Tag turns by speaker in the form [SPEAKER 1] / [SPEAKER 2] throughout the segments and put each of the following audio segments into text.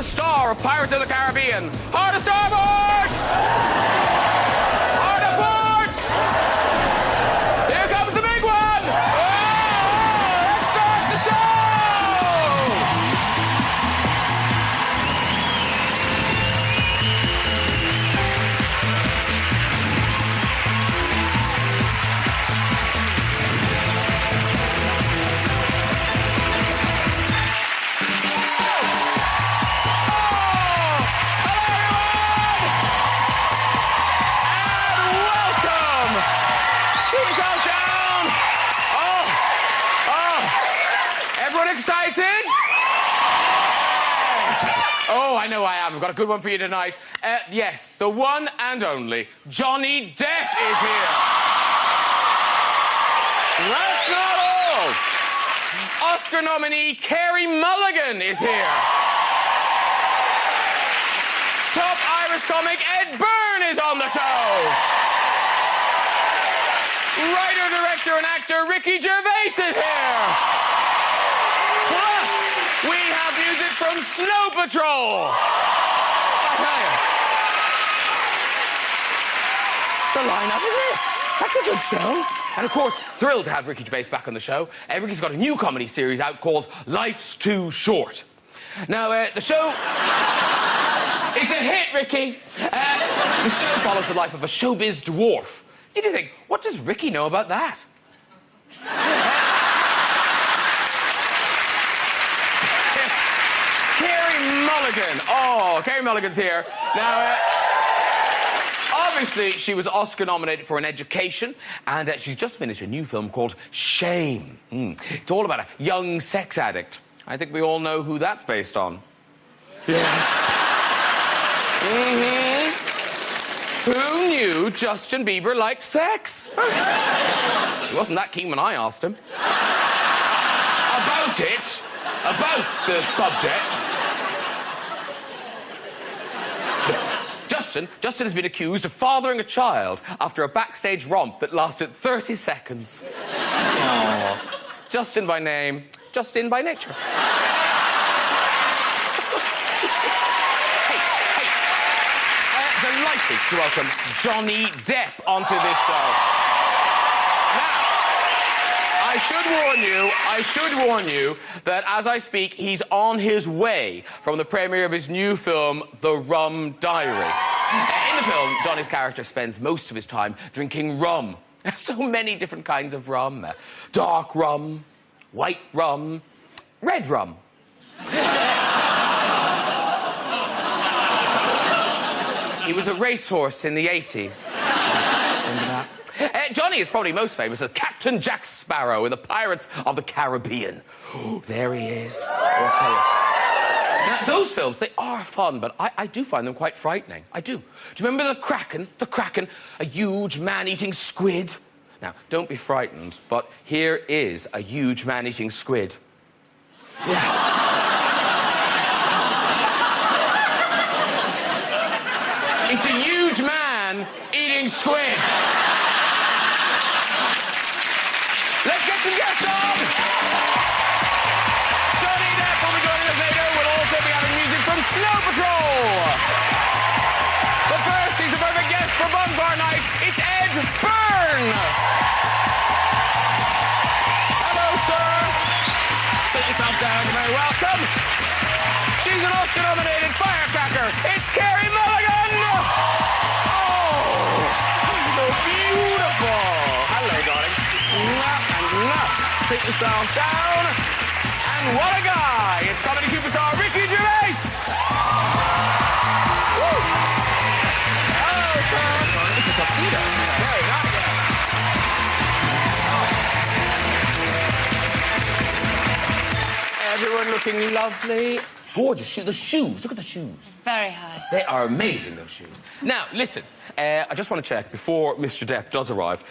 [SPEAKER 1] the star of Pirates of the Caribbean. Hard to starboard! Hard to port! Here comes the big one! Oh, let's start the show! Excited? Yes. Oh, I know I am. I've got a good one for you tonight. Yes, the one and only Johnny Depp is here. That's not all. Oscar nominee Carey Mulligan is here. Top Irish comic Byrne is on the show. Writer, director and actor Ricky Gervais is here. Plus, we have music from Snow Patrol. I tell you. It's a lineup, isn't it? That's a good show. And, of course, thrilled to have Ricky Gervais back on the show. Ricky's got a new comedy series out called Life's Too Short. Now, the show... It's a hit, Ricky. The show follows the life of a showbiz dwarf. You do think, what does Ricky know about that? Mulligan. Oh, Carey Mulligan's here. Now, obviously, she was Oscar-nominated for an education, and she's just finished a new film called Shame. It's all about a young sex addict. I think we all know who that's based on. Yes. Who knew Justin Bieber liked sex? He wasn't that keen when I asked him. About it. About the subject. Justin has been accused of fathering a child after a backstage romp that lasted 30 seconds. Oh. Justin by name, Justin by nature. Delighted to welcome Johnny Depp onto this show. Now, I should warn you that as I speak, he's on his way from the premiere of his new film, The Rum Diary. In the film, Johnny's character spends most of his time drinking rum. So many different kinds of rum. Dark rum, white rum, red rum. He was a racehorse in the 80s. Remember that? Johnny is probably most famous as Captain Jack Sparrow in the Pirates of the Caribbean. Oh, there he is. I'll tell you. Now, those films, they are fun, but I do find them quite frightening. I do. Do you remember the Kraken? The Kraken, a huge man-eating squid? Now, don't be frightened, but here is a huge man-eating squid. Yeah. It's a huge man eating squid. Let's get some guests on! Johnny Depp will be joining us later. We'll also be having music from Snow Patrol. But first, he's the perfect guest for Bonfire Night. It's Byrne. Hello, sir. Sit yourself down. You're very welcome. She's an Oscar-nominated firecracker. It's Carey Mulligan. Oh, so beautiful. Hello, darling. Sit yourself down. And what a guy! It's comedy superstar Ricky Gervais! Woo. Hello, Tom. It's a tuxedo. Very nice. Everyone looking lovely. Gorgeous. The shoes. Look at the shoes.
[SPEAKER 2] Very high.
[SPEAKER 1] They are amazing, those shoes. Now, listen. I just want to check, before Mr. Depp does arrive,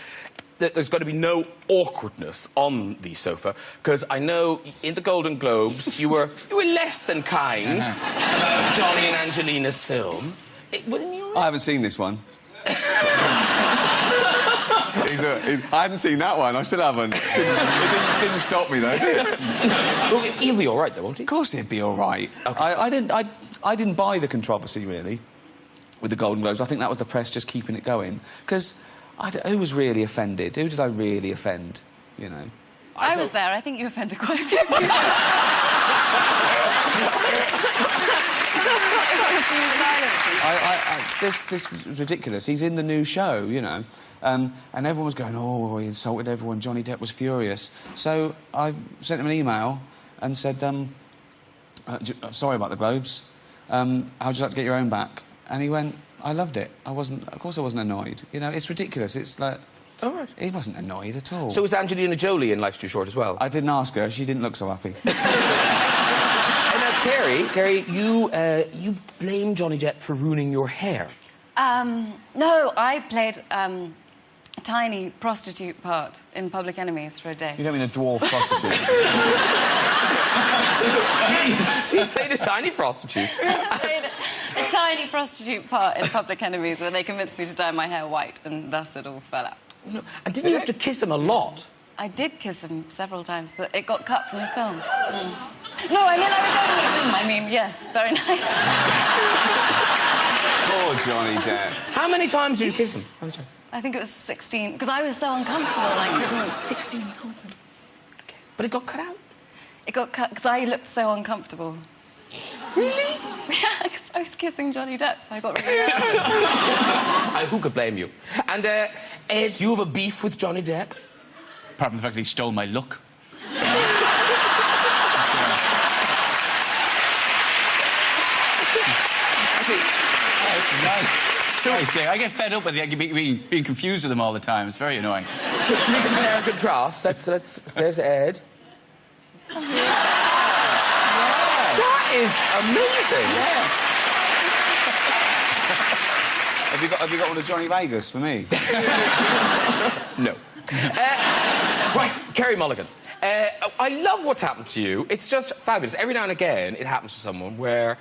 [SPEAKER 1] that there's got to be no awkwardness on the sofa, because I know in the Golden Globes you were less than kind about Johnny and Angelina's film. Wouldn't you?
[SPEAKER 3] I haven't seen this one. I hadn't seen that one. I still haven't. It didn't stop me though, did it?
[SPEAKER 1] Well, he'll be all right though, won't he?
[SPEAKER 3] Of course he'd be all right.
[SPEAKER 1] Okay.
[SPEAKER 2] I didn't buy the controversy, really, with the Golden Globes. I think that was the press just keeping it going. Because who was really offended? Who did I really offend, you know?
[SPEAKER 4] I was there. I think you offended quite a few people.
[SPEAKER 2] This was ridiculous. He's in the new show, you know, and everyone was going, oh, he insulted everyone. Johnny Depp was furious. So I sent him an email and said, sorry about the Globes. How'd you like to get your own back? And he went, I loved it. Of course I wasn't annoyed. You know, it's ridiculous. It's like...
[SPEAKER 1] Oh, right.
[SPEAKER 2] He wasn't annoyed at all.
[SPEAKER 1] So was Angelina Jolie in Life's Too Short as well?
[SPEAKER 2] I didn't ask her. She didn't look so happy.
[SPEAKER 1] Carey, you blame Johnny Depp for ruining your hair.
[SPEAKER 4] No, I played a tiny prostitute part in Public Enemies for a day.
[SPEAKER 2] You don't mean a dwarf prostitute?
[SPEAKER 1] So you played a tiny prostitute?
[SPEAKER 4] I played a tiny prostitute part in Public Enemies where they convinced me to dye my hair white, and thus it all fell out.
[SPEAKER 1] No. And didn't you have to kiss him a lot?
[SPEAKER 4] I did kiss him several times, but it got cut from the film. No, I mean, I mean, yes, very nice.
[SPEAKER 3] Poor Johnny Depp.
[SPEAKER 1] How many times did you kiss him? How many times?
[SPEAKER 4] I think it was 16, because I was so uncomfortable, I couldn't...
[SPEAKER 1] 16 times. Okay. But it got cut out?
[SPEAKER 4] It got cut because I looked so uncomfortable.
[SPEAKER 1] Really?
[SPEAKER 4] Yeah, because I was kissing Johnny Depp, so I got really nervous.
[SPEAKER 1] Who could blame you? And, Ed, you have a beef with Johnny Depp?
[SPEAKER 5] Apart from the fact that he stole my look. I get fed up with being confused with him all the time. It's very annoying.
[SPEAKER 1] Should we compare and contrast? There's Ed. Oh, yeah. That is amazing.
[SPEAKER 2] Yeah. Have you got one of Johnny Vegas for me?
[SPEAKER 1] No. Right, Carey Mulligan. I love what's happened to you. It's just fabulous. Every now and again, it happens to someone where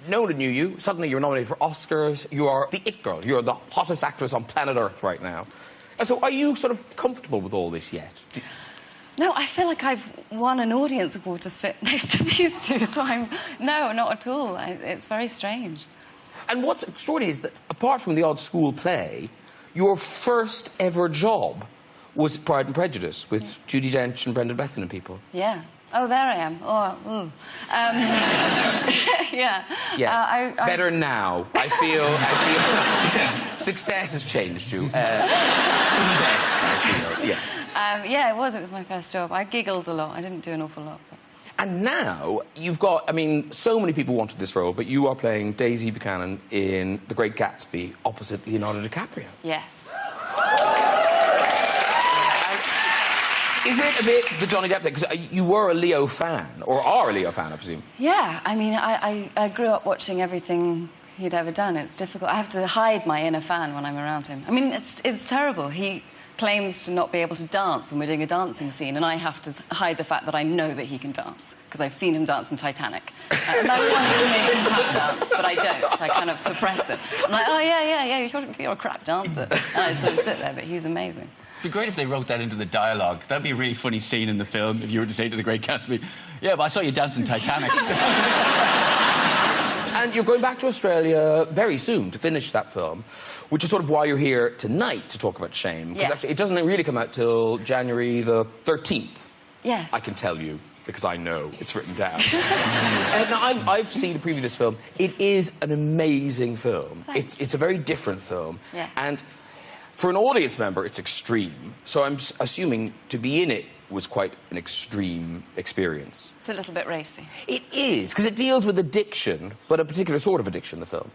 [SPEAKER 1] no one knew you. Suddenly, you're nominated for Oscars. You are the it girl. You're the hottest actress on planet Earth right now. So, are you sort of comfortable with all this yet?
[SPEAKER 4] No, I feel like I've won an audience award to sit next to these two, so no, not at all. It's very strange.
[SPEAKER 1] And what's extraordinary is that, apart from the odd school play, your first ever job was Pride and Prejudice with Judi Dench and Brendan Bethany and people.
[SPEAKER 4] Yeah. Oh, there I am. Oh, ooh. Yeah.
[SPEAKER 1] Yeah. Better now. I feel success has changed you. For the best, I feel. Yes.
[SPEAKER 4] Yeah, it was my first job. I giggled a lot. I didn't do an awful lot. But...
[SPEAKER 1] And now you've got, I mean, so many people wanted this role, but you are playing Daisy Buchanan in The Great Gatsby opposite Leonardo DiCaprio.
[SPEAKER 4] Yes.
[SPEAKER 1] Is it a bit the Johnny Depp thing? Because you were a Leo fan, or are a Leo fan, I presume.
[SPEAKER 4] Yeah, I mean, I grew up watching everything he'd ever done. It's difficult. I have to hide my inner fan when I'm around him. I mean, it's terrible. He claims to not be able to dance when we're doing a dancing scene, and I have to hide the fact that I know that he can dance, because I've seen him dance in Titanic. And I want to make him tap dance, but I don't. I kind of suppress it. I'm like, oh, yeah, you're a crap dancer. And I sort of sit there, but he's amazing.
[SPEAKER 5] It'd be great if they wrote that into the dialogue. That'd be a really funny scene in the film if you were to say to the Great Gatsby, yeah, but I saw you dance in Titanic.
[SPEAKER 1] And you're going back to Australia very soon to finish that film, which is sort of why you're here tonight to talk about Shame. Because actually, it doesn't really come out till January the 13th.
[SPEAKER 4] Yes.
[SPEAKER 1] I can tell you, because I know it's written down. Now, I've seen the preview of this film. It is an amazing film. It's a very different film.
[SPEAKER 4] Yeah.
[SPEAKER 1] And for an audience member, it's extreme. So I'm assuming to be in it was quite an extreme experience.
[SPEAKER 4] It's a little bit racy.
[SPEAKER 1] It is, because it deals with addiction, but a particular sort of addiction, the film.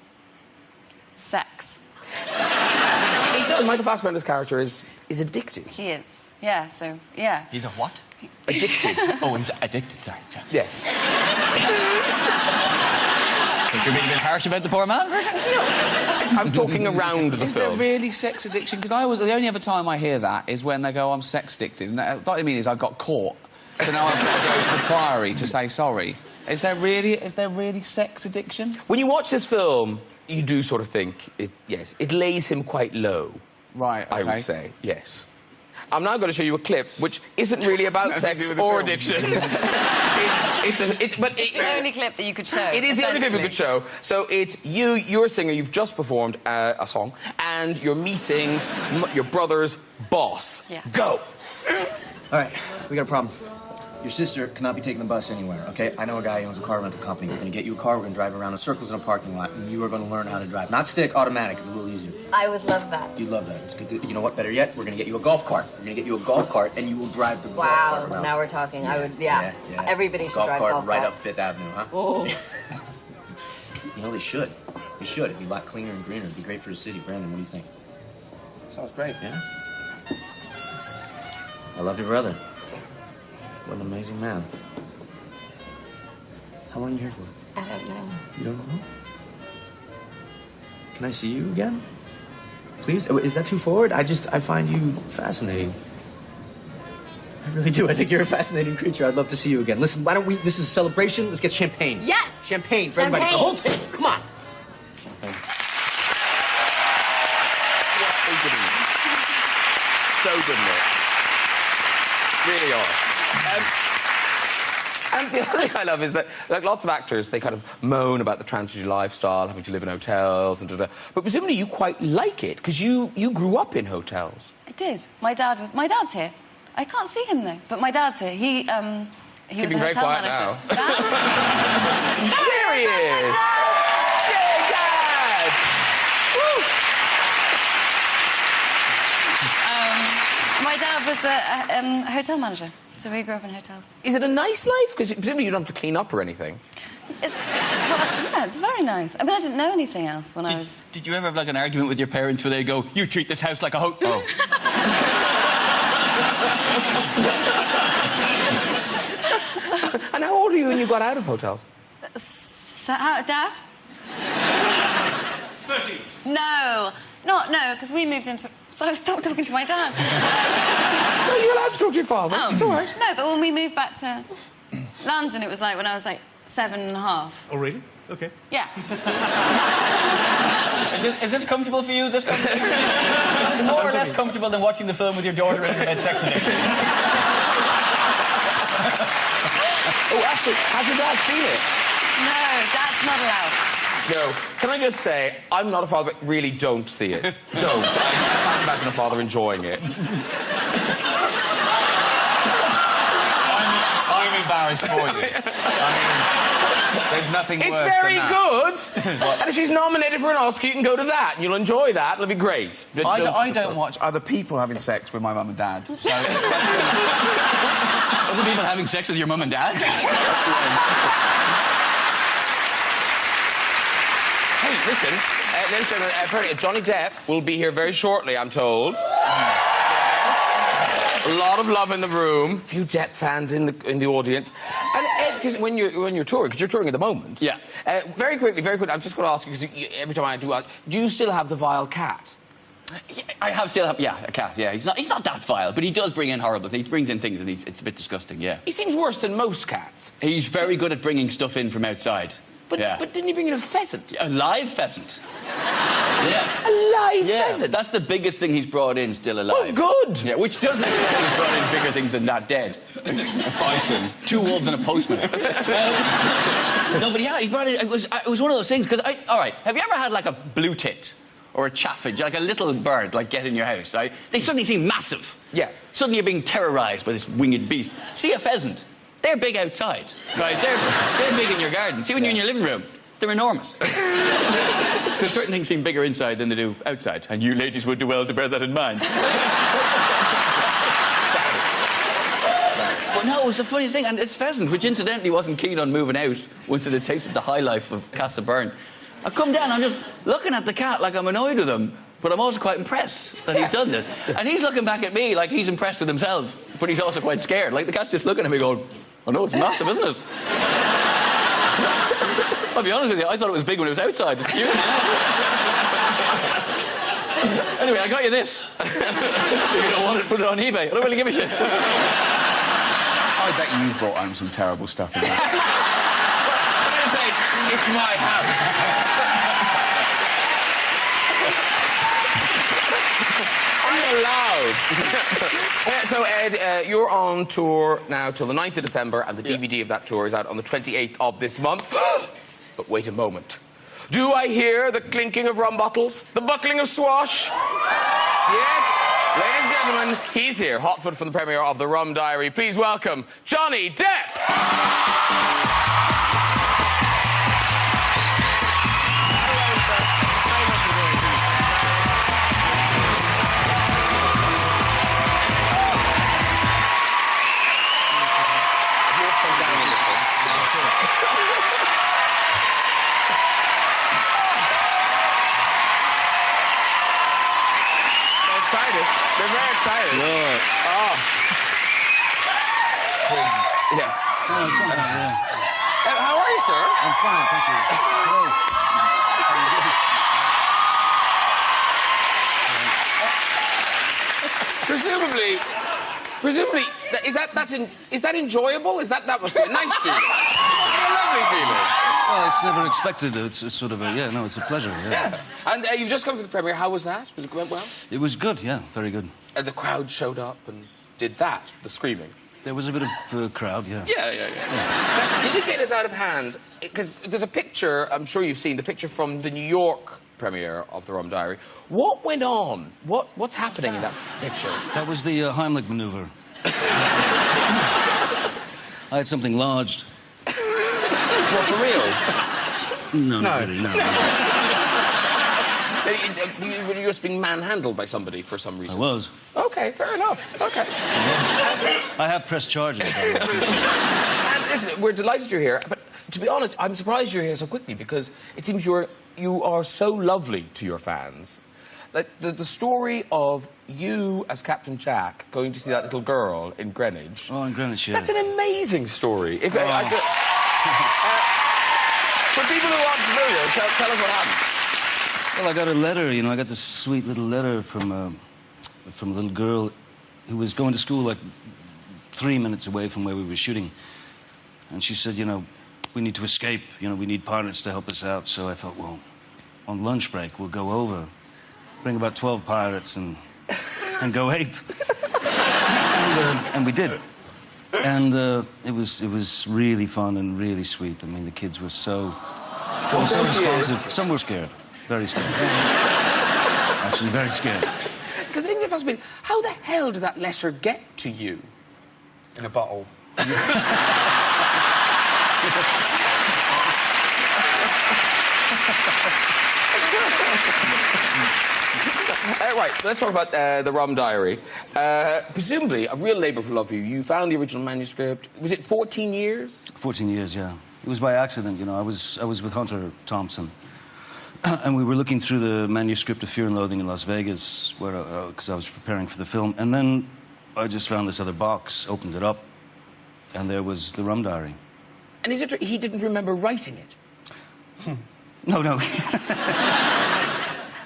[SPEAKER 4] Sex.
[SPEAKER 1] It does. Michael Fassbender's character is addicted.
[SPEAKER 4] He is. Yeah, so, yeah.
[SPEAKER 5] He's a what?
[SPEAKER 1] Addicted.
[SPEAKER 5] Oh, he's addicted. Sorry.
[SPEAKER 1] Yes.
[SPEAKER 5] Think you're being a bit harsh about the poor man?
[SPEAKER 1] I'm talking around the
[SPEAKER 2] Is
[SPEAKER 1] film.
[SPEAKER 2] there really sex addiction? Because the only other time I hear that is when they go, I'm sex addicted. And what they mean is I got caught. So now I've got to go to the Priory to say sorry. Is there really sex addiction?
[SPEAKER 1] When you watch this film, you do sort of think, yes, it lays him quite low.
[SPEAKER 2] Right, okay.
[SPEAKER 1] I would say, yes. I'm now going to show you a clip which isn't really about sex or addiction. It's
[SPEAKER 4] the only clip that you could show.
[SPEAKER 1] It is the only clip you could show. So it's you're a singer, you've just performed a song, and you're meeting your brother's boss.
[SPEAKER 4] Yes.
[SPEAKER 1] Go.
[SPEAKER 6] All right, we got a problem. Your sister cannot be taking the bus anywhere, okay? I know a guy who owns a car rental company. We're gonna get you a car, we're gonna drive around in circles in a parking lot, and you are gonna learn how to drive. Not stick, automatic, it's a little easier.
[SPEAKER 7] I would love that.
[SPEAKER 6] You love that. It's good. You know what, better yet? We're gonna get you a golf cart. We're gonna get you a golf cart, and you will drive the golf cart
[SPEAKER 7] Wow,
[SPEAKER 6] around.
[SPEAKER 7] now we're talking. I would, yeah. Everybody should drive golf carts.
[SPEAKER 6] Right up Fifth Avenue, huh?
[SPEAKER 7] Oh.
[SPEAKER 6] You know, they should. They should. It'd be a lot cleaner and greener. It'd be great for the city. Brandon, what do you think? Sounds great, yeah? I love your brother. What an amazing man. How long are you here for?
[SPEAKER 7] I don't know.
[SPEAKER 6] You don't know? Can I see you again? Please? Is that too forward? I find you fascinating. I really do. I think you're a fascinating creature. I'd love to see you again. Listen, why don't we... This is a celebration. Let's get champagne.
[SPEAKER 7] Yes!
[SPEAKER 6] Champagne for everybody. The whole team. Come on. Champagne.
[SPEAKER 1] So good, Nick. Really are. And the other thing I love is that, like, lots of actors, they kind of moan about the transgender lifestyle, having to live in hotels and da-da. But presumably you quite like it, because you grew up in hotels.
[SPEAKER 4] I did. My dad's here. I can't see him, though, but my dad's here. He was a
[SPEAKER 1] very
[SPEAKER 4] hotel
[SPEAKER 1] quiet
[SPEAKER 4] manager.
[SPEAKER 1] now.
[SPEAKER 4] Dad?
[SPEAKER 1] There he is! Yay, Dad! Woo!
[SPEAKER 4] My dad was a hotel manager, so we grew up in hotels.
[SPEAKER 1] Is it a nice life? Because presumably you don't have to clean up or anything.
[SPEAKER 4] Yeah, it's very nice. I mean, I didn't know anything else when I was...
[SPEAKER 5] Did you ever have, like, an argument with your parents where they go, you treat this house like a hotel?
[SPEAKER 1] And how old were you when you got out of hotels?
[SPEAKER 4] So, Dad?
[SPEAKER 5] 30.
[SPEAKER 4] No, because we moved into... So I stopped talking to my dad.
[SPEAKER 1] So you're allowed to talk to your father.
[SPEAKER 4] Oh.
[SPEAKER 1] It's all right.
[SPEAKER 4] No, but when we moved back to London, it was like when I was like 7.5.
[SPEAKER 8] Oh, really? Okay.
[SPEAKER 4] Yeah.
[SPEAKER 5] Is this comfortable for you? Is this more or less comfortable than watching the film with your daughter in bed sex addiction?
[SPEAKER 1] Oh, actually, has your dad seen it?
[SPEAKER 4] No, Dad's not allowed.
[SPEAKER 1] No. Can I just say, I'm not a father, but really don't see it. Don't. I can't imagine a father enjoying it.
[SPEAKER 5] I'm embarrassed for you.
[SPEAKER 2] I mean, there's nothing
[SPEAKER 1] It's
[SPEAKER 2] worse
[SPEAKER 1] very
[SPEAKER 2] than that.
[SPEAKER 1] good. And if she's nominated for an Oscar, you can go to that. And you'll enjoy that. It'll be great.
[SPEAKER 2] I don't watch other people having sex with my mum and dad. So
[SPEAKER 5] Other people having sex with your mum and dad?
[SPEAKER 1] Hey, listen, ladies and gentlemen, apparently Johnny Depp will be here very shortly, I'm told. Yes. A lot of love in the room. A few Depp fans in the audience. And Ed, because when you're touring, because you're touring at the moment.
[SPEAKER 5] Yeah.
[SPEAKER 1] Very quickly, I'm just going to ask you, because every time I do you still have the vile cat?
[SPEAKER 5] Yeah, I still have a cat, yeah. He's not that vile, but he does bring in horrible things. He brings in things and it's a bit disgusting, yeah.
[SPEAKER 1] He seems worse than most cats.
[SPEAKER 5] He's very good at bringing stuff in from outside.
[SPEAKER 1] But didn't he bring in a pheasant?
[SPEAKER 5] A live pheasant. Yeah.
[SPEAKER 1] A live pheasant?
[SPEAKER 5] That's the biggest thing he's brought in, still alive.
[SPEAKER 1] Oh, good!
[SPEAKER 5] Yeah, which does make sense. He's brought in bigger things than that dead. A bison. 2 wolves and a postman. No, but yeah, he brought in... It was one of those things, because all right, have you ever had, like, a blue tit? Or a chaffinch, like a little bird, like, get in your house, right? They suddenly seem massive.
[SPEAKER 1] Yeah.
[SPEAKER 5] Suddenly you're being terrorised by this winged beast. See a pheasant. They're big outside, right? They're big in your garden. See, when you're in your living room, they're enormous. Because certain things seem bigger inside than they do outside, and you ladies would do well to bear that in mind. But no, it was the funniest thing, and it's pheasant, which incidentally wasn't keen on moving out once it had tasted the high life of Byrne. I come down, I'm just looking at the cat like I'm annoyed with him, but I'm also quite impressed that he's done it. And he's looking back at me like he's impressed with himself, but he's also quite scared. Like, the cat's just looking at me going, I know, it's massive, isn't it? I'll be honest with you, I thought it was big when it was outside. It's cute. Anyway, I got you this. If you don't want it, put it on eBay. I don't really give a shit.
[SPEAKER 2] I bet you brought home some terrible stuff in that.
[SPEAKER 1] I'm going to say, it's my house. I'm allowed. So, Ed, you're on tour now till the 9th of December, and the DVD of that tour is out on the 28th of this month. But wait a moment. Do I hear the clinking of rum bottles? The buckling of swash? Yes, ladies and gentlemen, he's here, hotfoot from the premiere of The Rum Diary. Please welcome Johnny Depp. They're very excited. Oh. Yeah. How are you, sir?
[SPEAKER 8] I'm fine, thank you.
[SPEAKER 1] Presumably, is that enjoyable? That must be a nice feeling. It must be a lovely feeling.
[SPEAKER 8] Well, it's never expected. It's sort of it's a pleasure, yeah.
[SPEAKER 1] And you've just come to the premiere. How was that? Was it went well?
[SPEAKER 8] It was good, yeah, very good.
[SPEAKER 1] And the crowd showed up and did that, the screaming.
[SPEAKER 8] There was a bit of crowd, yeah.
[SPEAKER 1] Yeah. Now, did it get as out of hand? Because there's a picture, I'm sure you've seen, the picture from the New York premiere of The Rum Diary. What went on? What's happening in that picture?
[SPEAKER 8] That was the Heimlich maneuver. I had something lodged.
[SPEAKER 1] What, for real?
[SPEAKER 8] No, not really, no.
[SPEAKER 1] You were just being manhandled by somebody for some reason?
[SPEAKER 8] I was.
[SPEAKER 1] Okay, fair enough. Okay.
[SPEAKER 8] I have pressed charges.
[SPEAKER 1] And listen, we're delighted you're here, but to be honest, I'm surprised you're here so quickly because it seems you are so lovely to your fans. Like the story of you as Captain Jack going to see that little girl in Greenwich.
[SPEAKER 8] Oh, in Greenwich, yeah.
[SPEAKER 1] That's an amazing story. For people who aren't familiar, tell us what happened.
[SPEAKER 8] Well, I got a letter, I got this sweet little letter from a little girl who was going to school like 3 minutes away from where we were shooting. And she said, we need to escape, we need pilots to help us out. So I thought, well, on lunch break, we'll go over, bring about 12 pirates and go ape. And we did. And it was really fun and really sweet. I mean, the kids were so responsive. Some were scared. Very scared. Actually, very scared.
[SPEAKER 1] Because the thing that has been, how the hell did that letter get to you? In a bottle. Right, let's talk about The Rum Diary. Presumably, a real labour of love for you. You found the original manuscript. Was it 14 years?
[SPEAKER 8] 14 years, yeah. It was by accident, I was with Hunter Thompson. And we were looking through the manuscript of Fear and Loathing in Las Vegas, because I was preparing for the film. And then I just found this other box, opened it up, and there was The Rum Diary.
[SPEAKER 1] And is it he didn't remember writing it?
[SPEAKER 8] No.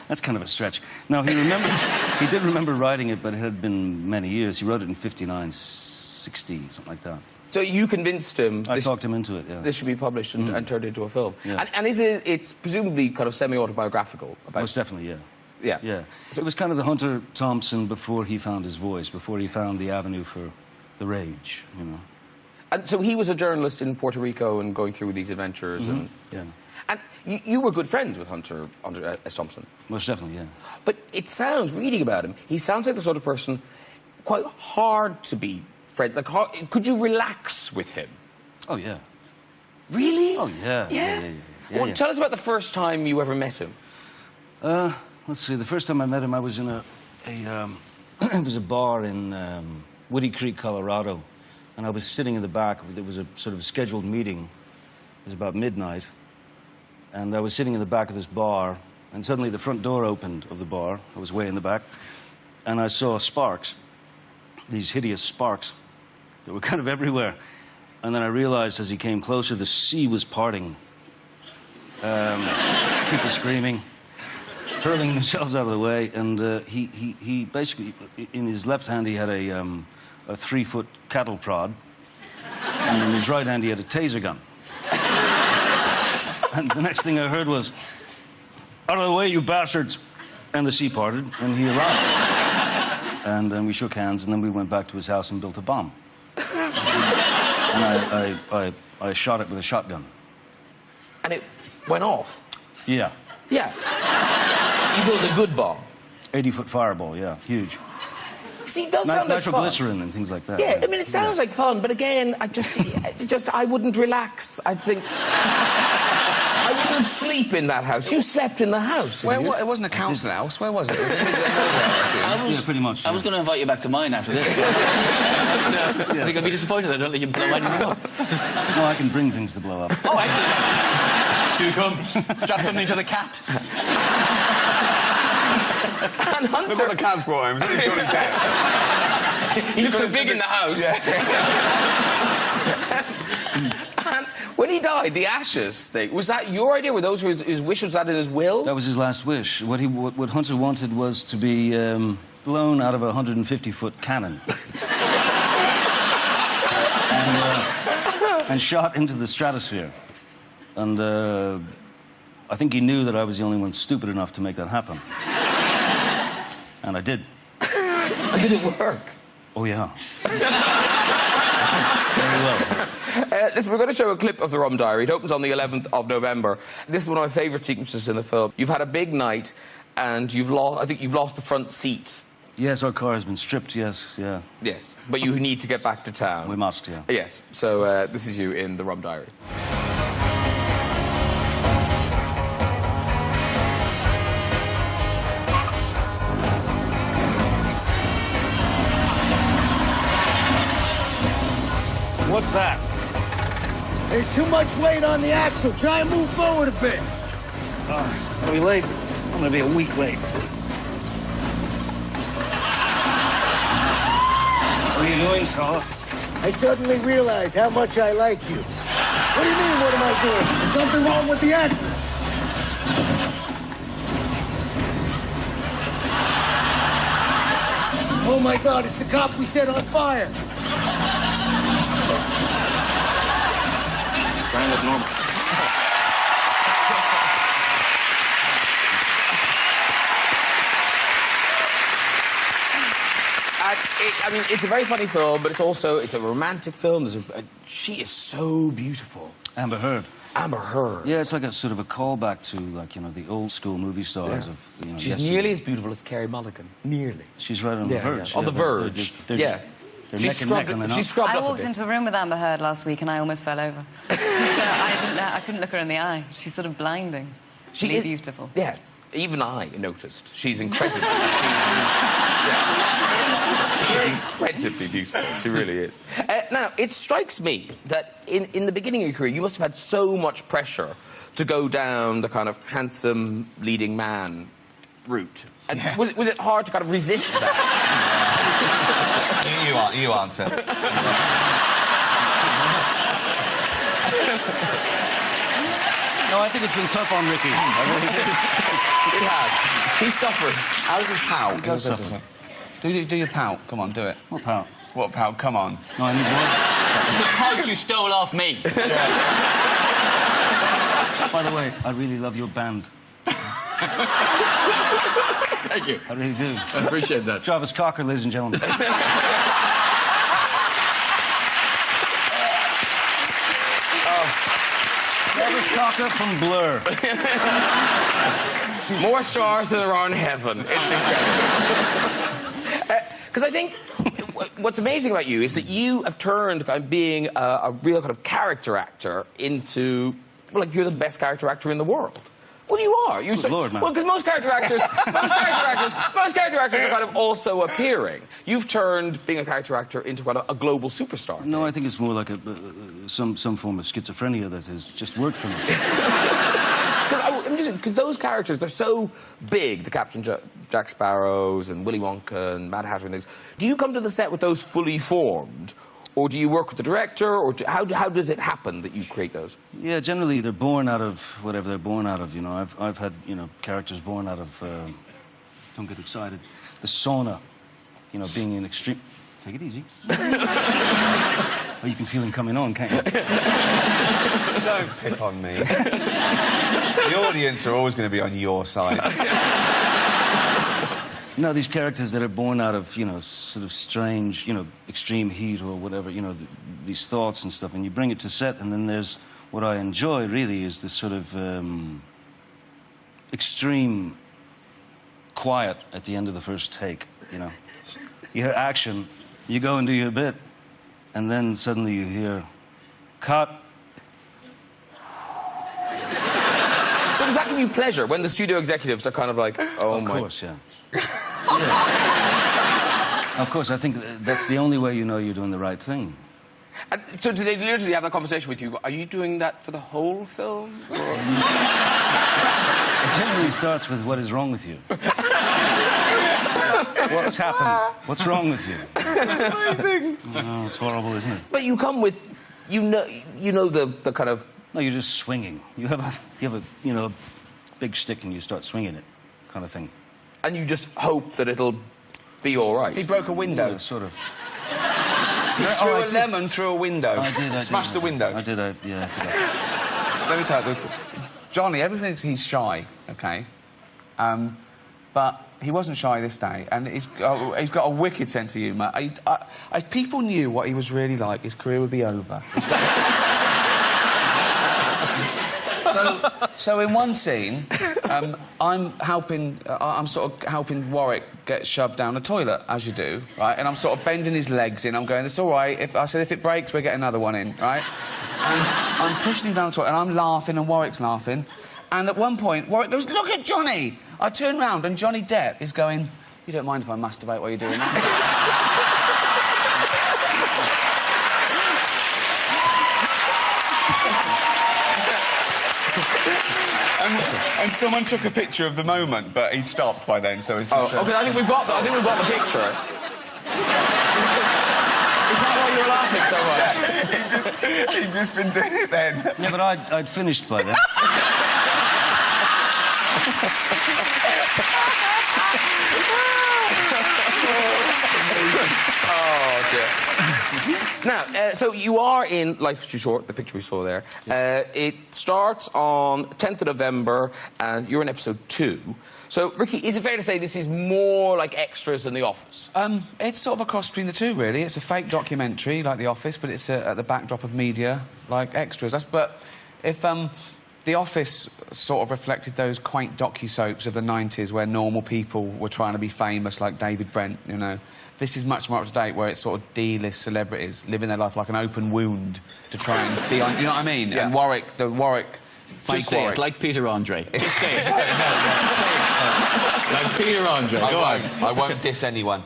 [SPEAKER 8] That's kind of a stretch. No, he did remember writing it, but it had been many years. He wrote it in 59, 60, something like that.
[SPEAKER 1] So you convinced him...
[SPEAKER 8] I talked him into it, yeah.
[SPEAKER 1] This should be published and turned into a film.
[SPEAKER 8] Yeah.
[SPEAKER 1] And it's presumably kind of semi-autobiographical?
[SPEAKER 8] Most definitely, yeah.
[SPEAKER 1] Yeah.
[SPEAKER 8] Yeah. So it was kind of the Hunter Thompson before he found his voice, before he found the avenue for the rage,
[SPEAKER 1] And so he was a journalist in Puerto Rico and going through these adventures and...
[SPEAKER 8] Yeah.
[SPEAKER 1] And you were good friends with Hunter S. Thompson?
[SPEAKER 8] Most definitely, yeah.
[SPEAKER 1] But it sounds, reading about him, he sounds like the sort of person quite hard to be friends. Like, could you relax with him?
[SPEAKER 8] Oh, yeah.
[SPEAKER 1] Really?
[SPEAKER 8] Oh, yeah.
[SPEAKER 1] Yeah? Well, tell us about the first time you ever met him.
[SPEAKER 8] Let's see. The first time I met him, I was in it was a bar in Woody Creek, Colorado. And I was sitting in the back. There was a sort of scheduled meeting. It was about midnight. And I was sitting in the back of this bar, and suddenly the front door opened of the bar. I was way in the back. And I saw sparks, these hideous sparks that were kind of everywhere. And then I realized as he came closer, the sea was parting. People screaming, hurling themselves out of the way. And he basically, in his left hand, he had a 3-foot cattle prod. And in his right hand, he had a taser gun. And the next thing I heard was, "Out of the way, you bastards!" And the sea parted, and he arrived. and then we shook hands, and then we went back to his house and built a bomb. And I shot it with a shotgun.
[SPEAKER 1] And it went off?
[SPEAKER 8] Yeah.
[SPEAKER 1] Yeah. You built a good bomb?
[SPEAKER 8] 80-foot fireball, yeah, huge.
[SPEAKER 1] See, it does sound like fun.
[SPEAKER 8] Nitroglycerin and things like that.
[SPEAKER 1] Yeah, I mean, it sounds like fun, but again, I wouldn't relax. I'd think... I wouldn't sleep in that house. You slept in the house,
[SPEAKER 2] It wasn't a council house. Where was it? It was in the middle of nowhere, I assume.
[SPEAKER 8] Yeah, pretty much.
[SPEAKER 5] I was going to invite you back to mine after this. I think I'd be disappointed I don't let you blow anything up.
[SPEAKER 8] No, I can bring things to blow up.
[SPEAKER 5] Oh, actually. Do come. Strap something to the cat.
[SPEAKER 1] And Hunter...
[SPEAKER 3] Look what the cat's brought him. It's only Johnny Depp.
[SPEAKER 1] He looks so big in the house. Yeah. And when he died, the ashes thing, was that your idea? Were those his wish? Was that in his will?
[SPEAKER 8] That was his last wish. What Hunter wanted was to be blown out of a 150-foot cannon. and shot into the stratosphere. And I think he knew that I was the only one stupid enough to make that happen. And I did.
[SPEAKER 1] Did it work?
[SPEAKER 8] Oh, yeah. Very well.
[SPEAKER 1] Listen, we're going to show a clip of the Rum Diary. It opens on the 11th of November. This is one of my favourite sequences in the film. You've had a big night, and I think you've lost the front seat.
[SPEAKER 8] Yes, our car has been stripped, yes, yeah.
[SPEAKER 1] Yes, but you need to get back to town.
[SPEAKER 8] We must, yeah.
[SPEAKER 1] Yes, so this is you in the Rum Diary.
[SPEAKER 8] What's that?
[SPEAKER 9] There's too much weight on the axle. Try and move forward a bit.
[SPEAKER 8] Are we late? I'm gonna be a week late. What are you doing, Scott?
[SPEAKER 9] I suddenly realized how much I like you. What do you mean, what am I doing? There's something wrong with the axle. Oh my God, it's the cop we set on fire.
[SPEAKER 5] Trying to look normal.
[SPEAKER 1] I mean, it's a very funny film, but it's a romantic film. She is so beautiful.
[SPEAKER 8] Amber Heard.
[SPEAKER 1] Amber Heard.
[SPEAKER 8] Yeah, it's like a sort of a callback to, like, you know, the old school movie stars of, you know...
[SPEAKER 1] She's nearly as beautiful as Carey Mulligan. Nearly.
[SPEAKER 8] She's right on the verge.
[SPEAKER 1] Yeah. On the verge.
[SPEAKER 8] They're neck and neck, and they're not.
[SPEAKER 4] I walked into a room with Amber Heard last week and I almost fell over. I couldn't look her in the eye. She's sort of blinding. She is beautiful.
[SPEAKER 1] Yeah, even I noticed. She's incredibly... She's incredibly beautiful. She really is. Now, it strikes me that in the beginning of your career, you must have had so much pressure to go down the kind of handsome leading man route. And was it hard to kind of resist that?
[SPEAKER 2] You answer.
[SPEAKER 8] No, I think it's been tough on Ricky.
[SPEAKER 1] It has. He suffers.
[SPEAKER 2] How does he pout?
[SPEAKER 8] He does suffer.
[SPEAKER 2] Do your pout. Come on, do it.
[SPEAKER 8] What pout?
[SPEAKER 2] What pout? Come on.
[SPEAKER 8] No, I need one.
[SPEAKER 5] The pouch you stole off me.
[SPEAKER 8] By the way, I really love your band.
[SPEAKER 5] Thank you.
[SPEAKER 8] I really do.
[SPEAKER 5] I appreciate that.
[SPEAKER 8] Jarvis Cocker, ladies and gentlemen. Jarvis Cocker from Blur.
[SPEAKER 1] More stars than there are in heaven. It's incredible. Because I think what's amazing about you is that you have turned kind of being a real kind of character actor into, well, like, you're the best character actor in the world. Well, you are.
[SPEAKER 8] Lord, man.
[SPEAKER 1] Well, because most character actors are kind of also appearing. You've turned being a character actor into kind of a global superstar.
[SPEAKER 8] No, I think it's more like some form of schizophrenia that has just worked for me.
[SPEAKER 1] Because those characters, they're so big, the Captain Jack Sparrows and Willy Wonka and Mad Hatter and things. Do you come to the set with those fully formed? Or do you work with the director? Or how does it happen that you create those?
[SPEAKER 8] Yeah, generally they're born out of whatever they're born out of, you know. I've had, you know, characters born out of, don't get excited, the sauna, you know, being in extreme... Take it easy. Oh, you can feel him coming on, can't you?
[SPEAKER 2] Don't pick on me. The audience are always going to be on your side.
[SPEAKER 8] No, these characters that are born out of, you know, sort of strange, you know, extreme heat or whatever, you know, these thoughts and stuff, and you bring it to set, and then there's what I enjoy, really, is this sort of extreme quiet at the end of the first take, you know. You hear action, you go and do your bit, and then suddenly you hear, cut.
[SPEAKER 1] So does that give you pleasure when the studio executives are kind of like, oh
[SPEAKER 8] Of
[SPEAKER 1] my...
[SPEAKER 8] course, yeah. Yeah. Of course, I think that's the only way you know you're doing the right thing.
[SPEAKER 1] And so do they literally have that conversation with you? Are you doing that for the whole film? Or...
[SPEAKER 8] It generally starts with, what is wrong with you? What's happened? What's wrong with you?
[SPEAKER 1] Amazing.
[SPEAKER 8] Oh, it's horrible, isn't it?
[SPEAKER 1] But you come with, you know the kind of...
[SPEAKER 8] No, you're just swinging. You have a you know, a big stick and you start swinging it, kind of thing.
[SPEAKER 1] And you just hope that it'll be all right.
[SPEAKER 2] He broke a window.
[SPEAKER 8] Yeah, sort of.
[SPEAKER 2] He threw a lemon through a window.
[SPEAKER 8] I did.
[SPEAKER 2] Smashed the window.
[SPEAKER 8] I did. Yeah, I forgot.
[SPEAKER 2] Let me tell you, Johnny, everyone thinks he's shy, okay? But he wasn't shy this day, and he's got a wicked sense of humour. If people knew what he was really like, his career would be over. So in one scene, I'm sort of helping Warwick get shoved down the toilet, as you do, right? And I'm sort of bending his legs in. I'm going, it's all right. If it breaks, we'll get another one in, right? And I'm pushing him down the toilet, and I'm laughing, and Warwick's laughing. And at one point, Warwick goes, look at Johnny! I turn round, and Johnny Depp is going, you don't mind if I masturbate while you're doing that? And someone took a picture of the moment, but he'd stopped by then, so it's just...
[SPEAKER 1] Oh, okay, I think we've got the picture. Is that why you were laughing so much?
[SPEAKER 2] He'd just been doing it then.
[SPEAKER 8] Yeah, but I'd finished by then.
[SPEAKER 1] Oh, dear. Now, so you are in Life's Too Short, the picture we saw there. It starts on 10th of November, and you're in episode 2. So, Ricky, is it fair to say this is more like extras than The Office?
[SPEAKER 2] It's sort of a cross between the two, really. It's a fake documentary, like The Office, but it's at the backdrop of media, like extras. But if... The Office sort of reflected those quaint docu-soaps of the 90s where normal people were trying to be famous, like David Brent, you know. This is much more up to date, where it's sort of D-list celebrities living their life like an open wound to try and be on... You know what I mean?
[SPEAKER 1] Yeah.
[SPEAKER 2] And Warwick, fake
[SPEAKER 5] Just say
[SPEAKER 2] Warwick.
[SPEAKER 5] it, like Peter Andre. Just say it. Say it. Like Peter Andre.
[SPEAKER 2] I won't diss anyone.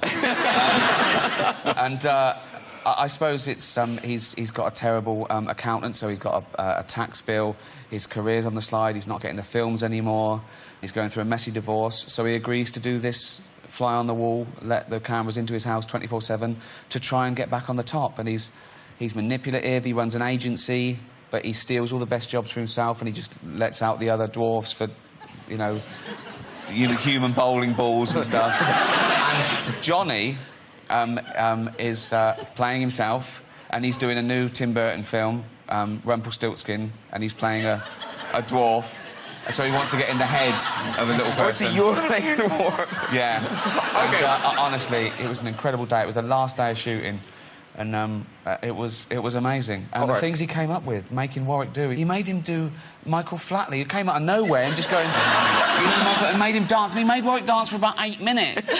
[SPEAKER 2] I suppose it's he's got a terrible accountant, so he's got a tax bill. His career's on the slide. He's not getting the films anymore. He's going through a messy divorce, so he agrees to do this fly on the wall, let the cameras into his house 24/7 to try and get back on the top. And he's manipulative. He runs an agency, but he steals all the best jobs for himself, and he just lets out the other dwarfs for, you know, human bowling balls and stuff. And Johnny is playing himself, and he's doing a new Tim Burton film, Rumpelstiltskin, and he's playing a dwarf. And so he wants to get in the head of a little person.
[SPEAKER 1] So you're playing a dwarf?
[SPEAKER 2] Yeah.
[SPEAKER 1] Okay.
[SPEAKER 2] And, honestly, it was an incredible day. It was the last day of shooting, and it was amazing. And the things he came up with, making Warwick do it. He made him do Michael Flatley, who came out of nowhere and just going, you know, Michael, and made him dance, and he made Warwick dance for about 8 minutes.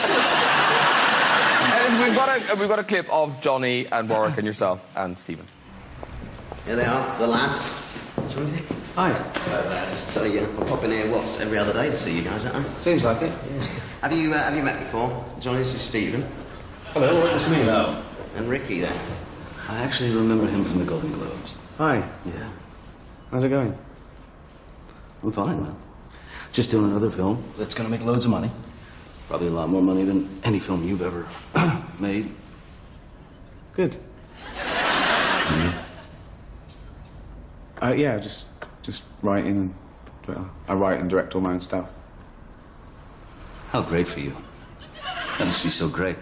[SPEAKER 1] We've got a clip of Johnny and Warwick and yourself and Stephen.
[SPEAKER 10] Here they are, the lads.
[SPEAKER 6] Hi.
[SPEAKER 10] Hello, lads. So, yeah, I'm popping here, what, every other day to see you guys, aren't I?
[SPEAKER 6] Seems like it.
[SPEAKER 10] Yeah. Have you met before? Johnny, this is Stephen.
[SPEAKER 6] Hello, what's me now?
[SPEAKER 10] And Ricky, there.
[SPEAKER 8] I actually remember him from the Golden Globes.
[SPEAKER 6] Hi.
[SPEAKER 8] Yeah.
[SPEAKER 6] How's it going?
[SPEAKER 8] I'm fine, man. Just doing another film that's going to make loads of money. Probably a lot more money than any film you've ever made.
[SPEAKER 6] Good. Yeah, just writing. I write and direct all my own stuff.
[SPEAKER 8] How great for you. That must be so great.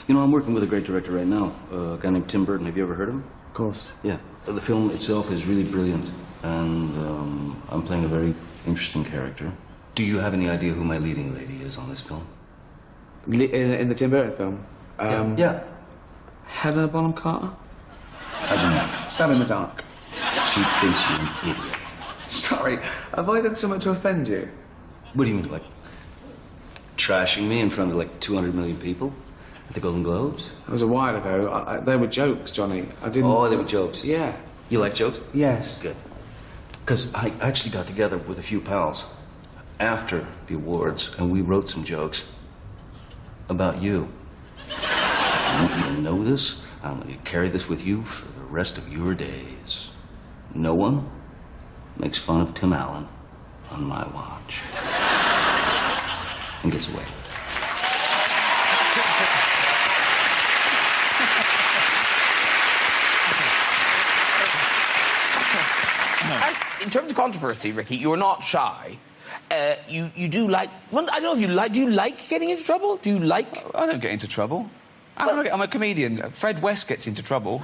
[SPEAKER 8] You know, I'm working with a great director right now, a guy named Tim Burton. Have you ever heard of him?
[SPEAKER 6] Of course.
[SPEAKER 8] Yeah. The film itself is really brilliant, and I'm playing a very interesting character. Do you have any idea who my leading lady is on this film?
[SPEAKER 2] In the Tim Burton film?
[SPEAKER 8] Yeah.
[SPEAKER 2] Helena Bonham Carter?
[SPEAKER 8] I don't know.
[SPEAKER 2] Stab in the dark.
[SPEAKER 8] She thinks you're an idiot.
[SPEAKER 2] Sorry, have I done something to offend you?
[SPEAKER 8] What do you mean, like, trashing me in front of, like, 200 million people at the Golden Globes?
[SPEAKER 2] It was a while ago. They were jokes, Johnny. I didn't...
[SPEAKER 8] Oh, they were jokes?
[SPEAKER 2] Yeah.
[SPEAKER 8] You like jokes?
[SPEAKER 2] Yes.
[SPEAKER 8] Good. Because I actually got together with a few pals after the awards, and we wrote some jokes about you. I want you to know this. I want you to carry this with you for the rest of your days. No one makes fun of Tim Allen on my watch. And gets away.
[SPEAKER 1] In terms of controversy, Ricky, you're not shy. You do like... Well, I don't know if you like... Do you like getting into trouble? Do you like...
[SPEAKER 2] I don't get into trouble. I'm a comedian. Fred West gets into trouble.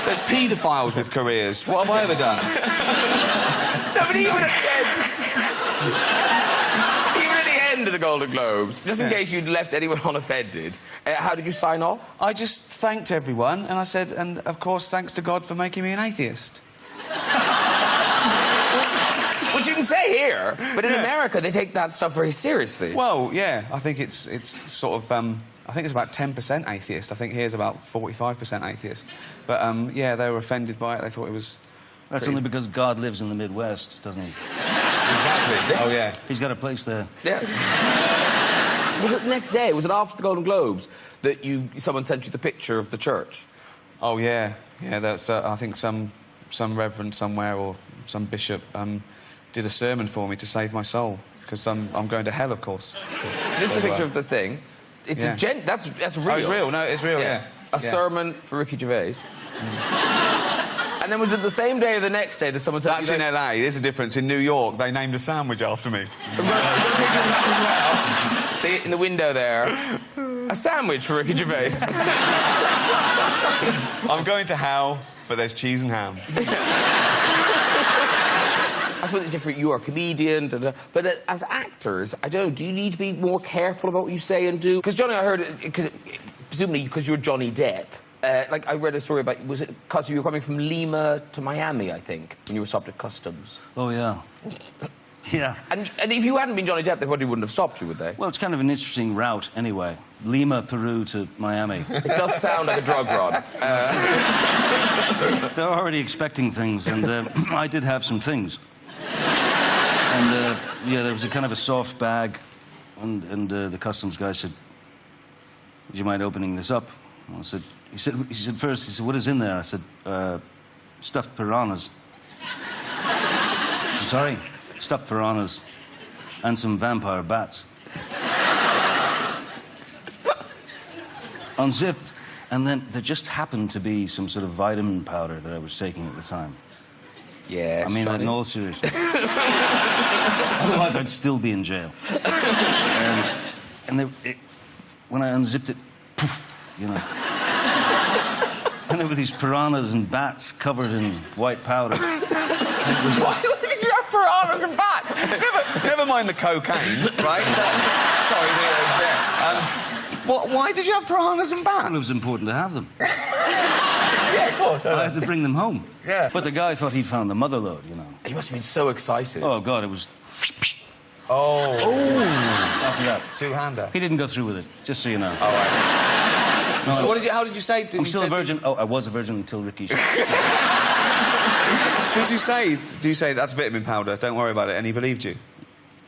[SPEAKER 2] There's paedophiles with careers. What have I ever done?
[SPEAKER 1] No, but even at the end of the Golden Globes, just in case you'd left anyone unoffended, how did you sign off?
[SPEAKER 2] I just thanked everyone, and I said, and of course, thanks to God for making me an atheist.
[SPEAKER 1] Which you can say here, but in America, they take that stuff very seriously.
[SPEAKER 2] Well, yeah, I think it's sort of... I think it's about 10% atheist. I think here's about 45% atheist. But, yeah, they were offended by it. They thought it was...
[SPEAKER 8] That's only because God lives in the Midwest, doesn't he?
[SPEAKER 2] Exactly. Oh, yeah.
[SPEAKER 8] He's got a place there.
[SPEAKER 1] Yeah. Was it the next day? Was it after the Golden Globes that someone sent you the picture of the church?
[SPEAKER 2] Oh, yeah. Yeah, that's, I think some reverend somewhere or some bishop did a sermon for me to save my soul. Because I'm going to hell, of course.
[SPEAKER 1] This is a picture of the thing. It's a that's real.
[SPEAKER 2] Oh, it's real. No, it's real, yeah.
[SPEAKER 1] A sermon for Ricky Gervais. And then was it the same day or the next day that someone said...
[SPEAKER 2] That's in LA. There's a difference. In New York, they named a sandwich after me.
[SPEAKER 1] See, in the window there, a sandwich for Ricky Gervais.
[SPEAKER 2] I'm going to hell, but there's cheese and ham.
[SPEAKER 1] I suppose it's different. You're a comedian, but as actors, I don't know, do you need to be more careful about what you say and do? Because, Johnny, I heard, presumably because you're Johnny Depp, like, I read a story about, was it because you were coming from Lima to Miami, I think, when you were stopped at customs?
[SPEAKER 8] Oh, yeah. Yeah.
[SPEAKER 1] And if you hadn't been Johnny Depp, they probably wouldn't have stopped you, would they?
[SPEAKER 8] Well, it's kind of an interesting route, anyway. Lima, Peru to Miami.
[SPEAKER 1] It does sound like a drug run.
[SPEAKER 8] They're already expecting things, and I did have some things. And, yeah, there was a kind of a soft bag, and the customs guy said, would you mind opening this up? And I said, he said first, what is in there? I said, stuffed piranhas. I'm sorry? Stuffed piranhas and some vampire bats. Unzipped, and then there just happened to be some sort of vitamin powder that I was taking at the time.
[SPEAKER 1] Yeah,
[SPEAKER 8] I mean, in all seriousness. Otherwise, I'd still be in jail. And when I unzipped it, poof, you know. And there were these piranhas and bats covered in white powder.
[SPEAKER 1] Why did you have piranhas and bats?
[SPEAKER 2] Never mind the cocaine, right? Sorry, why did you have piranhas and bats?
[SPEAKER 8] Well, it was important to have them.
[SPEAKER 2] Yeah, of course.
[SPEAKER 8] I had to bring them home.
[SPEAKER 2] Yeah.
[SPEAKER 8] But the guy thought he'd found the mother lode, you know.
[SPEAKER 1] You must have been so excited.
[SPEAKER 8] Oh, God, it was...
[SPEAKER 2] Oh.
[SPEAKER 8] After that.
[SPEAKER 2] Two-hander.
[SPEAKER 8] He didn't go through with it, just so you know.
[SPEAKER 2] All right.
[SPEAKER 8] No,
[SPEAKER 2] So how did you say...
[SPEAKER 8] I'm still a virgin. Oh, I was a virgin until Ricky...
[SPEAKER 2] Do you say that's vitamin powder, don't worry about it, and he believed you?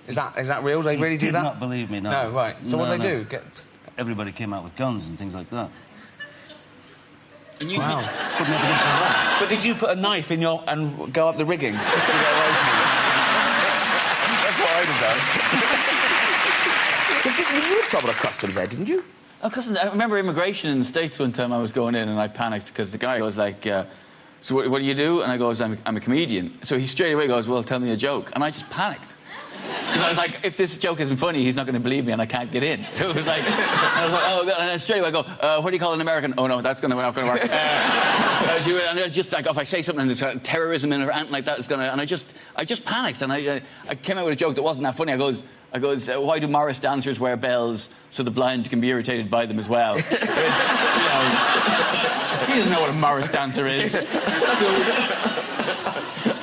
[SPEAKER 2] Is that real? They really do
[SPEAKER 8] He
[SPEAKER 2] that?
[SPEAKER 8] did not believe me, no.
[SPEAKER 2] No, right. So what
[SPEAKER 8] No,
[SPEAKER 2] do they
[SPEAKER 8] no.
[SPEAKER 2] do?
[SPEAKER 8] Everybody came out with guns and things like that.
[SPEAKER 2] Wow.
[SPEAKER 8] Couldn't make it into the law.
[SPEAKER 2] But did you put a knife in your... and go up the rigging to get away from you? That's what I'd have done.
[SPEAKER 1] You had trouble at customs, Ed, didn't you?
[SPEAKER 5] Oh, customs. I remember immigration in the States one time. I was going in and I panicked because the guy was like, so what do you do? And I goes, I'm a comedian. So he straight away goes, well, tell me a joke. And I just panicked. Because I was like, if this joke isn't funny, he's not going to believe me and I can't get in. So it was like, I was like, oh, God. And then straight away I go, what do you call an American? Oh, no, that's not going to work. And I just, like, if I say something there's terrorism in or anything like that, it's going to... And I just panicked and I came out with a joke that wasn't that funny. I goes, I goes, why do Morris dancers wear bells so the blind can be irritated by them as well? He doesn't know what a Morris dancer is.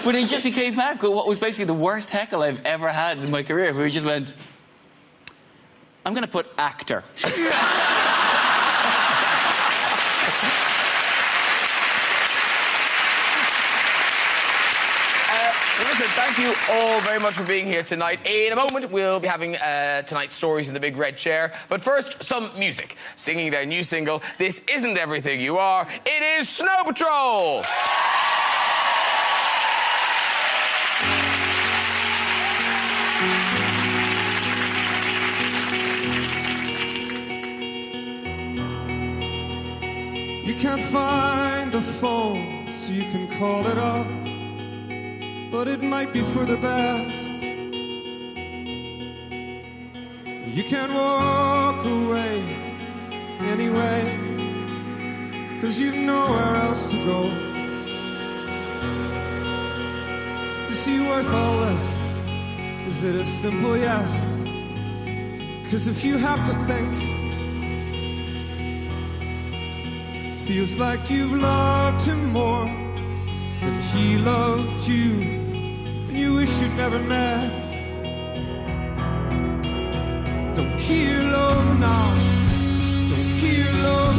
[SPEAKER 5] But he came back with what was basically the worst heckle I've ever had in my career, where he just went, I'm going to put actor.
[SPEAKER 1] Listen, thank you all very much for being here tonight. In a moment, we'll be having tonight's stories in the big red chair. But first, some music. Singing their new single, This Isn't Everything You Are, it is Snow Patrol!
[SPEAKER 11] You can't find the phone, so you can call it up, but it might be for the best. You can't walk away anyway, 'cause you've nowhere else to go. You see, worth all this, is it a simple yes? 'Cause if you have to think, feels like you've loved him more than he loved you, and you wish you'd never met. Don't kill love now, don't kill love,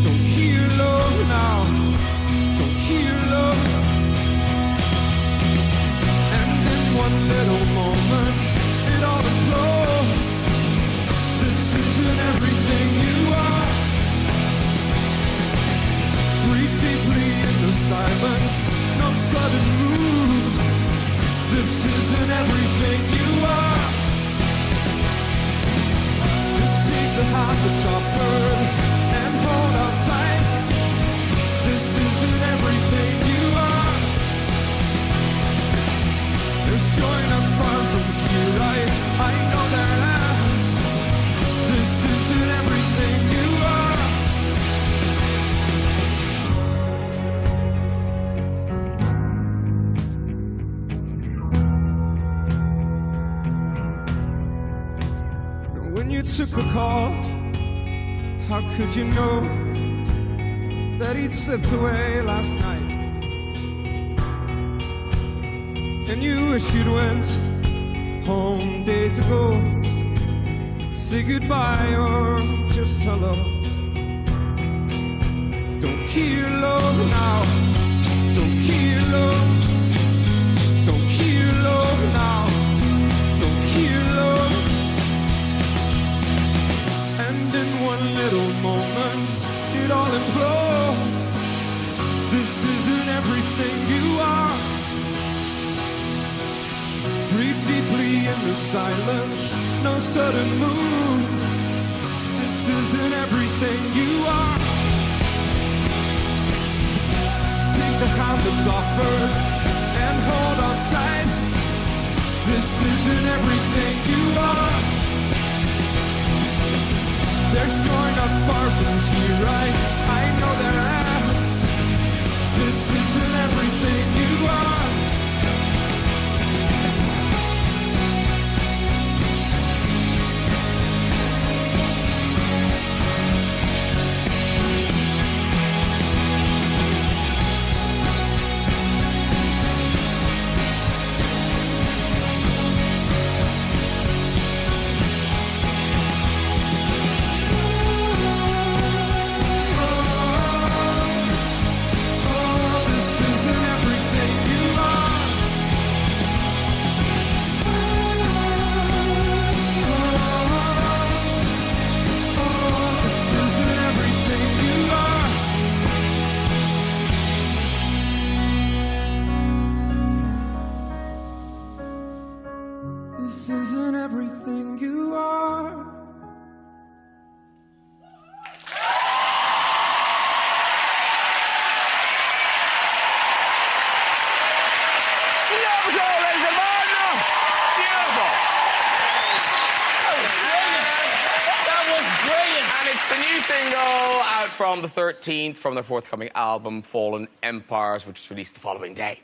[SPEAKER 11] don't kill love now, don't kill love. And in one little moment, it all implodes. This isn't everything you are. Breathe deeply in the silence, no sudden moves. This isn't everything you are. Just take the hand that's offered and hold on tight. This isn't everything you are. There's joy not far from here, I know there is. This isn't everything you are. When you took the call, how could you know that he'd slipped away last night? And you wish you'd went home days ago. Say goodbye or just hello. Don't kill love now, don't kill love, don't kill love now, don't kill love. And in one little moment, it all implodes. This isn't everything you are. Breathe deeply in the silence, no sudden moves. This isn't everything you are. Just take the hand that's offered and hold on tight. This isn't everything you are. There's joy not far from here, I know there is. This isn't everything you are. This isn't everything you are.
[SPEAKER 1] the new single out from the 13th from their forthcoming album, Fallen Empires, which is released the following day.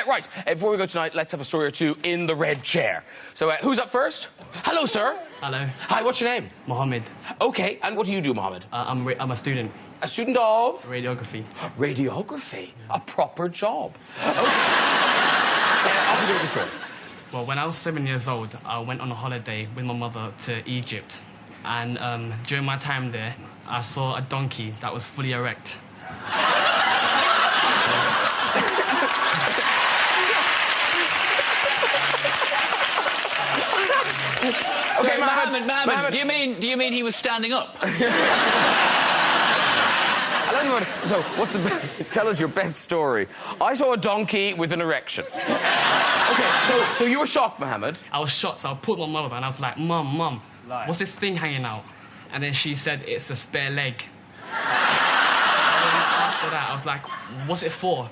[SPEAKER 1] Right, before we go tonight, let's have a story or two in the red chair. So, who's up first? Hello, sir.
[SPEAKER 12] Hello.
[SPEAKER 1] Hi, what's your name?
[SPEAKER 12] Mohammed.
[SPEAKER 1] Okay, and what do you do, Mohammed?
[SPEAKER 12] I'm a student.
[SPEAKER 1] A student of?
[SPEAKER 12] Radiography.
[SPEAKER 1] Radiography. A proper job. Okay. Off you go with the story.
[SPEAKER 12] Well, when I was 7 years old, I went on a holiday with my mother to Egypt. And during my time there, I saw a donkey that was fully erect.
[SPEAKER 5] Okay, Mohammed, do you mean he was standing up?
[SPEAKER 1] So, tell us your best story. I saw a donkey with an erection. Okay, so you were shocked, Mohammed?
[SPEAKER 12] I was shocked, so I pulled my mother and I was like, Mum, what's this thing hanging out? And then she said, it's a spare leg. And then after that, I was like, what's it for?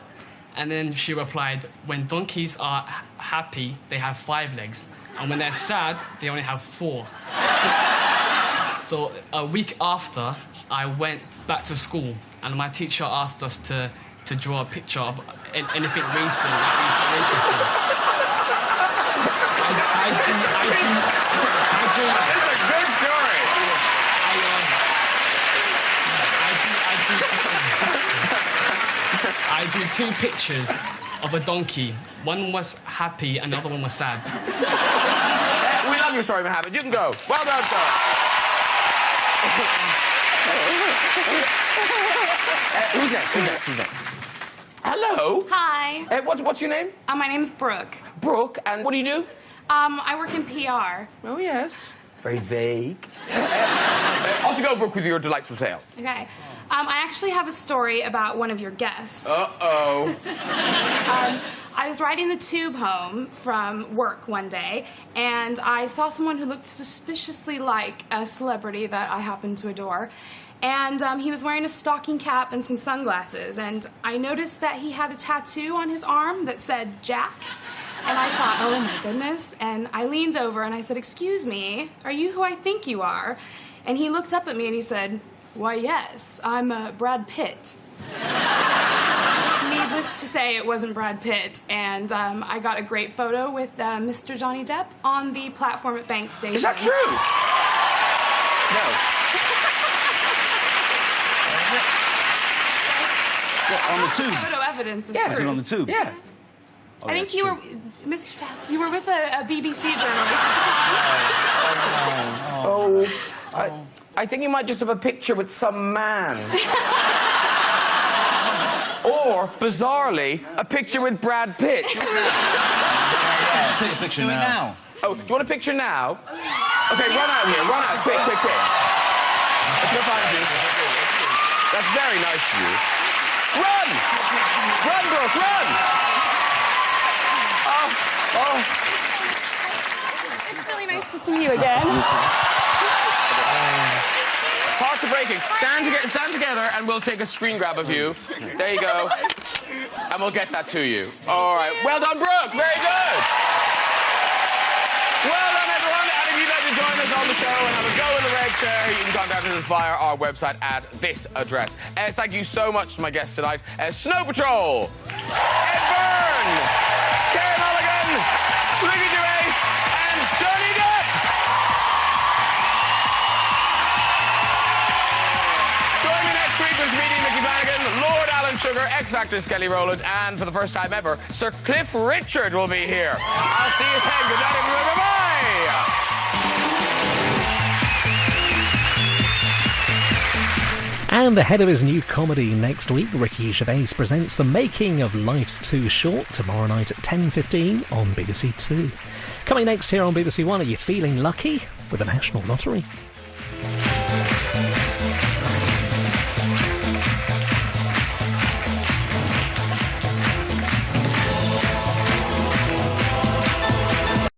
[SPEAKER 12] And then she replied, when donkeys are happy, they have 5 legs. And when they're sad, they only have 4. So a week after, I went back to school, and my teacher asked us to draw a picture of anything recent that we found interesting.
[SPEAKER 1] It's a good story.
[SPEAKER 12] I drew 2 pictures of a donkey. One was happy, and the other one was sad.
[SPEAKER 1] We love your story, Mohammed. You can go. Well done, sir. Who's next? Hello.
[SPEAKER 13] Hi.
[SPEAKER 1] What's your name?
[SPEAKER 13] My name's Brooke.
[SPEAKER 1] Brooke, and what do you do?
[SPEAKER 13] I work in PR.
[SPEAKER 1] Oh, yes. Very vague. Off you go, Brooke, with your delightful tale.
[SPEAKER 13] Okay. I actually have a story about one of your guests.
[SPEAKER 1] Uh-oh.
[SPEAKER 13] I was riding the tube home from work one day, and I saw someone who looked suspiciously like a celebrity that I happen to adore. And he was wearing a stocking cap and some sunglasses, and I noticed that he had a tattoo on his arm that said Jack. And I thought, oh my goodness. And I leaned over and I said, excuse me, are you who I think you are? And he looked up at me and he said, why, yes, I'm Brad Pitt. Needless to say, it wasn't Brad Pitt, and I got a great photo with Mr. Johnny Depp on the platform at Bank Station.
[SPEAKER 1] Is that true?
[SPEAKER 8] What, on the tube?
[SPEAKER 13] Photo evidence is
[SPEAKER 8] Was
[SPEAKER 13] true.
[SPEAKER 8] it on the tube?
[SPEAKER 1] Yeah.
[SPEAKER 8] Oh,
[SPEAKER 13] I think
[SPEAKER 8] that's
[SPEAKER 13] you
[SPEAKER 8] true.
[SPEAKER 13] were, Mr. You were with a BBC journalist.
[SPEAKER 1] I think you might just have a picture with some man. Or, bizarrely, a picture with Brad Pitt.
[SPEAKER 8] Take a picture now.
[SPEAKER 1] Oh, do you want a picture now? Okay, run out here, run out, quick. Let's go find you. That's very nice of you. Run! Run, Brooke, run!
[SPEAKER 13] It's really nice to see you again.
[SPEAKER 1] Hearts are breaking. Stand together and we'll take a screen grab of you. There you go. And we'll get that to you. All right. Well done, Brooke. Very good. Well done, everyone. And if you'd like to join us on the show and have a go in the red chair, you can contact us via our website at this address. Thank you so much to my guests tonight. Snow Patrol, Ed Byrne, Carey Mulligan, Gervais, and Johnny Depp. Join me next week with comedian Mickey Flanagan, Lord Alan Sugar, X Factor Kelly Rowland, and for the first time ever, Sir Cliff Richard will be here. I'll see you then. Good night, everyone. Bye-bye.
[SPEAKER 14] And ahead of his new comedy next week, Ricky Gervais presents The Making of Life's Too Short tomorrow night at 10:15 on BBC Two. Coming next here on BBC One, are you feeling lucky with the National Lottery?